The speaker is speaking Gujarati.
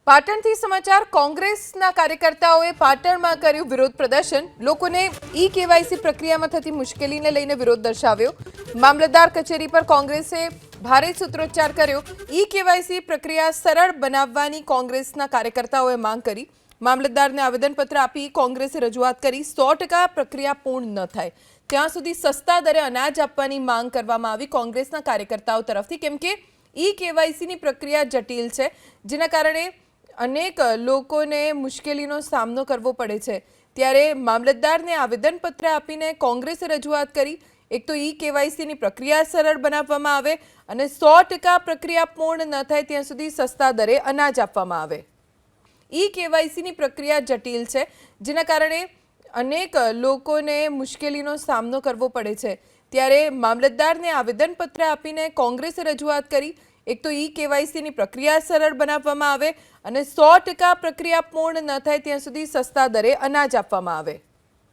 પાટણથી સમાચાર કોંગ્રેસના કાર્યકર્તાઓએ પાટણમાં કર્યું વિરોધ પ્રદર્શન લોકોને ઈ-કેવાયસી પ્રક્રિયામાં થતી મુશ્કેલીને લઈને વિરોધ દર્શાવ્યો મામલતદાર કચેરી પર કોંગ્રેસે ભારે સૂત્રોચ્ચાર કર્યો ઈ-કેવાયસી પ્રક્રિયા સરળ બનાવવાની કોંગ્રેસના કાર્યકર્તાઓએ માંગ કરી મામલતદારને આવેદનપત્ર આપી કોંગ્રેસે રજૂઆત કરી 100% પ્રક્રિયા પૂર્ણ ન થાય ત્યાં સુધી સસ્તા દરે અનાજ આપવાની માંગ કરવામાં આવી કોંગ્રેસના કાર્યકર્તાઓ તરફથી કેમ કે ઈ-કેવાયસીની પ્રક્રિયા જટિલ છે જેના કારણે અનેક લોકોને મુશ્કેલીનો સામનો કરવો પડે છે ત્યારે મામલતદારને આવેદનપત્ર આપીને કોંગ્રેસે રજૂઆત કરી એક તો ઈ-કેવાયસીની પ્રક્રિયા સરળ બનાવવામાં આવે અને 100% પ્રક્રિયા પૂર્ણ ન થાય ત્યાં સુધી સસ્તા દરે અનાજ આપવામાં આવે ઈ-કેવાયસીની પ્રક્રિયા જટિલ છે જેના કારણે અનેક લોકોને મુશ્કેલીનો સામનો કરવો પડે છે ત્યારે મામલતદારને આવેદનપત્ર આપીને કોંગ્રેસે રજૂઆત કરી એક તો ઈ-કેવાયસીની પ્રક્રિયા સરળ બનાવવામાં આવે અને 100% પ્રક્રિયા પૂર્ણ ન થાય ત્યાં સુધી સસ્તા દરે અનાજ આપવામાં આવે